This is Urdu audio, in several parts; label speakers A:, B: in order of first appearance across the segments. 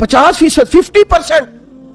A: 50%, 50%।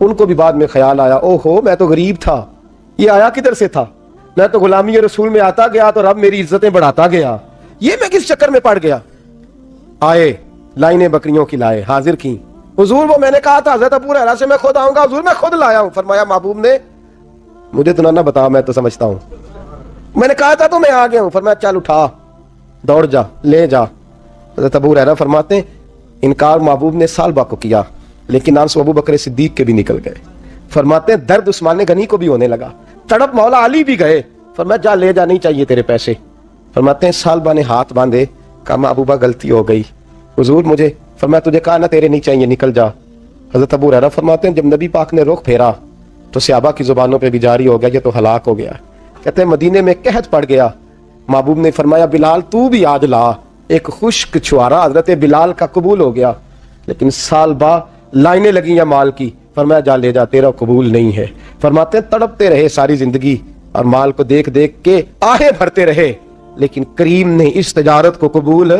A: ان کو بھی بعد میں خیال آیا اوہو میں تو غریب تھا, یہ آیا کدھر سے تھا, میں تو غلامی رسول میں آتا گیا تو رب میری عزتیں بڑھاتا گیا, یہ میں کس چکر میں پڑ گیا. آئے لائنیں بکریوں کی لائے, حاضر کی. حضور وہ میں نے کہا تھا حضرت ابو ہریرہ سے میں خود آؤں گا, حضور میں خود لایا ہوں. فرمایا محبوب نے مجھے تو نہ بتا, میں تو سمجھتا ہوں, میں نے کہا تھا تو میں آ گیا ہوں. فرمایا چل اٹھا, دوڑ جا, لے جا. حضرت ابو ہریرہ فرماتے ہیں انکار محبوب نے سالبہ کو کیا, لیکن آنسو ابو بکر صدیق کے بھی نکل گئے. فرماتے ہیں درد عثمان غنی کو بھی ہونے لگا, تڑپ مولا علی بھی گئے. فرمایا جا لے جا, نہیں چاہیے تیرے پیسے. فرماتے ہیں سالبہ نے ہاتھ باندھے, کہا محبوبہ غلطی ہو گئی, حضور مجھے. فرمایا تجھے کہا نہ تیرے نہیں چاہیے, نکل جا. حضرت ابو ہریرہ فرماتے ہیں جب نبی پاک نے رخ پھیرا تو صحابہ کی زبانوں پہ بھی جاری ہو گیا یہ تو ہلاک ہو گیا. کہتے ہیں مدینے میں قحط پڑ گیا. محبوب نے فرمایا بلال تو بھی آج لا. ایک خشک چھوارا حضرت بلال کا قبول ہو گیا, لیکن سال با لائنیں لگی یا مال کی. فرمایا جا لے جا, تیرا قبول نہیں ہے. فرماتے ہیں تڑپتے رہے ساری زندگی اور مال کو دیکھ دیکھ کے آہیں بھرتے رہے, لیکن کریم نے اس تجارت کو قبول.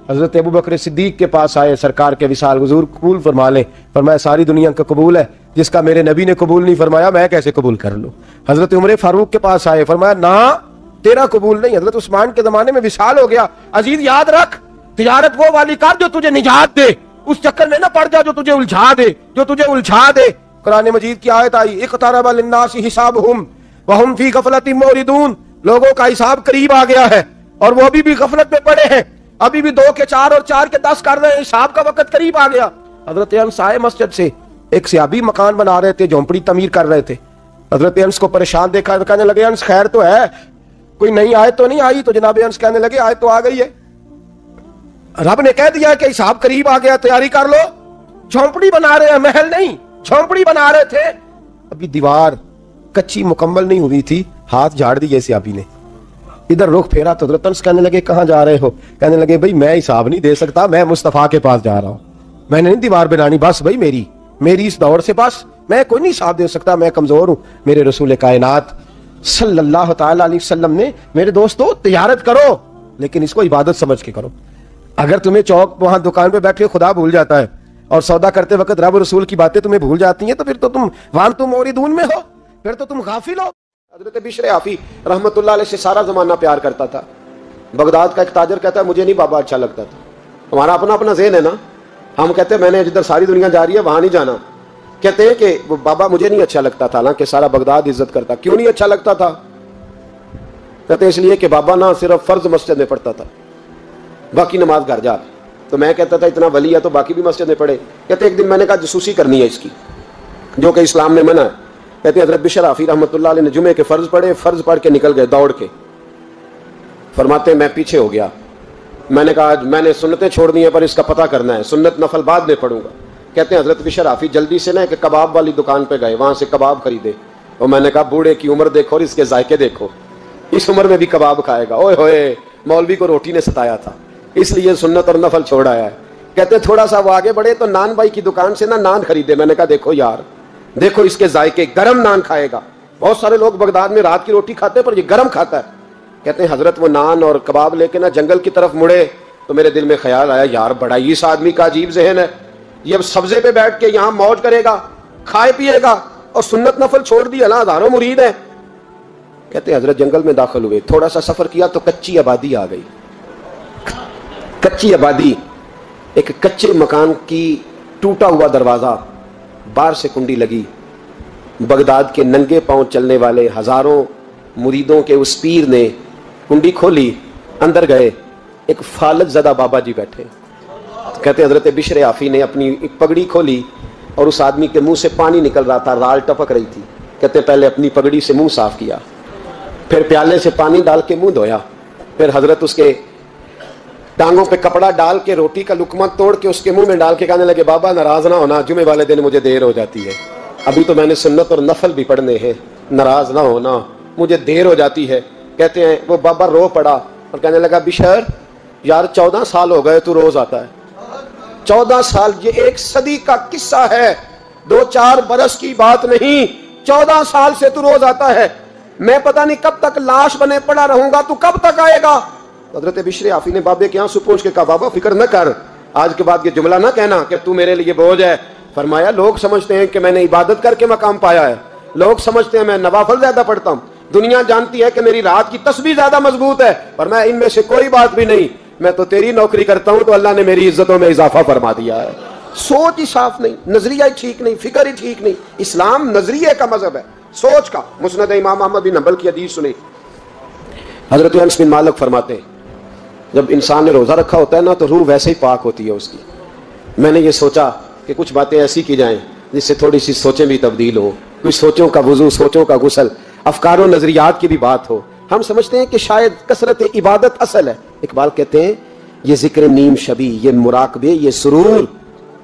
A: حضرت ابو بکر صدیق کے پاس آئے, سرکار کے وصال, حضور قبول فرما لیں. فرمایا ساری دنیا کا قبول ہے, جس کا میرے نبی نے قبول نہیں فرمایا میں کیسے قبول کر لوں. حضرت عمر فاروق کے پاس آئے, فرمایا نہ تیرا قبول نہیں. حضرت عثمان کے زمانے میں وصال ہو گیا. عزیز یاد رکھ, تجارت وہ والی کر جو تجھے نجات دے, اس چکر میں نہ پڑ جا جو تجھے الجھا دے. قرآن مجید کی آیت آئی اقترب للناس حسابهم وهم فی غفلۃ معرضون. لوگوں کا حساب قریب آ گیا ہے اور وہ ابھی بھی غفلت میں پڑے ہیں, ابھی بھی 2 کے 4 اور 4 کے 10 کر رہے ہیں. حساب کا وقت قریب آ گیا. حضرت انس آئے مسجد سے, ایک صحابی مکان بنا رہے تھے, جھونپڑی تعمیر کر رہے تھے. حضرت انس کو پریشان دیکھا تو کہنے لگے انس خیر تو ہے, کوئی نئی آیت تو نہیں آئی؟ تو جناب انس کہنے لگے آیت تو آ گئی ہے, رب نے کہہ دیا کہ حساب قریب آ گیا, تیاری کر لو. جھونپڑی بنا رہے ہیں, محل نہیں, جھونپڑی بنا رہے تھے. ابھی دیوار کچی مکمل نہیں ہوئی تھی, ہاتھ جھاڑ دیے صحابی نے. ادھر رخ پھیرا تو حضرت انس کہنے لگے کہاں جا رہے ہو؟ کہنے لگے بھائی میں حساب نہیں دے سکتا, میں مصطفیٰ کے پاس جا رہا ہوں, میں نے نہیں دیوار بنانی, بس بھائی میری اس دور سے بس میں کوئی نہیں حساب دے سکتا, میں کمزور ہوں. میرے رسول کائنات صلی اللہ تعالی علیہ وسلم نے میرے دوستو تجارت کرو لیکن اس کو عبادت سمجھ کے کرو. اگر تمہیں چوک وہاں دکان پہ بیٹھے خدا بھول جاتا ہے اور سودا کرتے وقت رب رسول کی باتیں تمہیں بھول جاتی ہیں تو پھر تو تم وانتم موردون میں ہو, پھر تو تم غافل ہو. حضرت بشر عافی رحمت اللہ علیہ سے سارا زمانہ پیار کرتا تھا. بغداد کا ایک تاجر کہتا ہے مجھے نہیں بابا اچھا لگتا تھا. ہمارا اپنا ذہن ہے نا, ہم کہتے ہیں میں نے جدھر ساری دنیا جا رہی ہے وہاں نہیں جانا. کہتے ہیں کہ بابا مجھے نہیں اچھا لگتا تھا, حالانکہ سارا بغداد عزت کرتا. کیوں نہیں اچھا لگتا تھا؟ کہتے ہیں اس لیے کہ بابا نہ صرف فرض مسجد میں پڑھتا تھا, باقی نماز گھر جا. تو میں کہتا تھا اتنا ولی ہے تو باقی بھی مسجد میں پڑھے. کہتے ایک دن میں نے کہا جاسوسی کرنی ہے اس کی, جو کہ اسلام نے منع ہے. کہتے ہیں حضرت بشر عافی رحمۃ اللہ علیہ نے جمعے کے فرض پڑھے, فرض پڑھ کے نکل گئے دوڑ کے. فرماتے ہیں میں پیچھے ہو گیا, میں نے کہا میں نے سنتیں چھوڑ دی ہیں پر اس کا پتہ کرنا ہے, سنت نفل بعد میں پڑھوں گا. کہتے ہیں حضرت بشر عافی جلدی سے نا ایک کباب والی دکان پہ گئے, وہاں سے کباب خریدے. اور میں نے کہا بوڑھے کی عمر دیکھو اور اس کے ذائقے دیکھو, اس عمر میں بھی کباب کھائے گا. اوئے ہوئے, مولوی کو روٹی نے ستایا تھا اس لیے سنت اور نفل چھوڑ آیا ہے. کہتے ہیں تھوڑا سا وہ آگے بڑھے تو نان بھائی کی دکان سے نا نان خریدے. میں نے کہا دیکھو یار, دیکھو اس کے ذائقے, گرم نان کھائے گا. بہت سارے لوگ بغداد میں رات کی روٹی کھاتے ہیں پر یہ گرم کھاتا ہے. کہتے ہیں حضرت وہ نان اور کباب لے کے نا جنگل کی طرف مڑے تو میرے دل میں خیال آیا یار بڑا ہی اس آدمی کا عجیب ذہن ہے, یہ اب سبزے پہ بیٹھ کے یہاں موج کرے گا, کھائے پیے گا, اور سنت نفل چھوڑ دی, اللہ ہزاروں مرید ہیں. کہتے ہیں حضرت جنگل میں داخل ہوئے, تھوڑا سا سفر کیا تو کچی آبادی آ گئی. کچی آبادی, ایک کچے مکان کی ٹوٹا ہوا دروازہ, باہر سے کنڈی لگی. بغداد کے ننگے پاؤں چلنے والے ہزاروں مریدوں کے اس پیر نے کنڈی کھولی, اندر گئے, ایک فالج زدہ بابا جی بیٹھے. کہتے ہیں حضرت بشر عافی نے اپنی پگڑی کھولی اور اس آدمی کے منہ سے پانی نکل رہا تھا, رال ٹپک رہی تھی. کہتے ہیں پہلے اپنی پگڑی سے منہ صاف کیا, پھر پیالے سے پانی ڈال کے منہ دھویا, پھر حضرت اس کے ٹانگوں پہ کپڑا ڈال کے روٹی کا لقمہ توڑ کے اس کے منہ میں ڈال کے کہنے لگے بابا ناراض نہ ہونا, جمعے والے دن مجھے دیر ہو جاتی ہے, ابھی تو میں نے سنت اور نفل بھی پڑھنے ہیں, ناراض نہ ہونا, مجھے دیر ہو جاتی ہے. کہتے ہیں وہ بابا رو پڑا اور کہنے لگا بشر یار 14 سال ہو گئے تو روز آتا ہے. 14 سال, یہ 1 صدی کا قصہ ہے, 2-4 برس کی بات نہیں. 14 سال سے تو روز آتا ہے, میں پتہ نہیں کب تک لاش بنے پڑا رہوں گا, تو کب تک آئے گا. حضرت بشر عافی نے بابے کے یہاں سے پوچھ کے کہا بابا فکر نہ کر, آج کے بعد یہ جملہ نہ کہنا کہ تو میرے لیے بوجھ ہے, فرمایا لوگ سمجھتے ہیں کہ میں نے عبادت کر کے مقام پایا ہے، لوگ سمجھتے ہیں میں نوافل زیادہ پڑھتا ہوں، دنیا جانتی ہے کہ میری رات کی تسبیح زیادہ مضبوط ہے، پر میں ان میں سے کوئی بات بھی نہیں، میں تو تیری نوکری کرتا ہوں تو اللہ نے میری عزتوں میں اضافہ فرما دیا ہے۔ سوچ ہی صاف نہیں، نظریہ ہی ٹھیک نہیں، فکر ہی ٹھیک نہیں۔ اسلام نظریے کا مذہب ہے، سوچ کا۔ مسند امام احمد بن حنبل کی حدیث سنی، حضرت انس بن مالک فرماتے ہیں جب انسان نے روزہ رکھا ہوتا ہے نا تو روح ویسے ہی پاک ہوتی ہے اس کی۔ میں نے یہ سوچا کہ کچھ باتیں ایسی کی جائیں جس سے تھوڑی سی سوچیں بھی تبدیل ہو، کچھ سوچوں کا وضو، سوچوں کا غسل، افکار و نظریات کی بھی بات ہو۔ ہم سمجھتے ہیں کہ شاید کثرت عبادت اصل ہے۔ اقبال کہتے ہیں یہ ذکر نیم شبی، یہ مراقبے، یہ سرور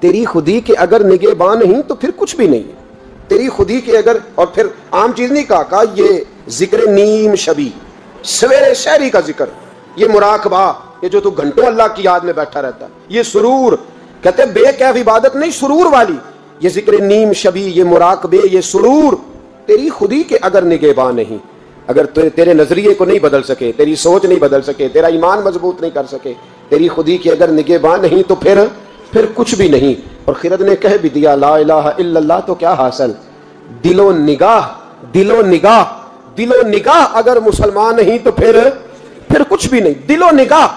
A: تیری خودی کے اگر نگہباں نہیں تو پھر کچھ بھی نہیں ہے۔ تیری خودی کے اگر، اور پھر عام چیز نہیں کہا یہ ذکر نیم شبی، سویرے شہری کا ذکر، یہ مراقبہ، یہ جو تو گھنٹوں اللہ کی یاد میں بیٹھا رہتا ہے، یہ سرور، کہتے ہیں بے کیف عبادت نہیں، سرور والی، یہ ذکر نیم شبی، یہ مراقبے، یہ سرور تیری خودی کے اگر نگہباں نہیں، اگر تیرے نظریے کو نہیں بدل سکے، تیری سوچ نہیں بدل سکے، تیرا ایمان مضبوط نہیں کر سکے، تیری خودی کی اگر نگہباں نہیں تو پھر کچھ بھی نہیں۔ اور خرد نے کہہ بھی دیا لا الہ الا اللہ تو کیا حاصل؟ دل و نگاہ، دل و نگاہ، دل و نگاہ اگر مسلمان نہیں تو پھر کچھ بھی نہیں۔ دل و نگاہ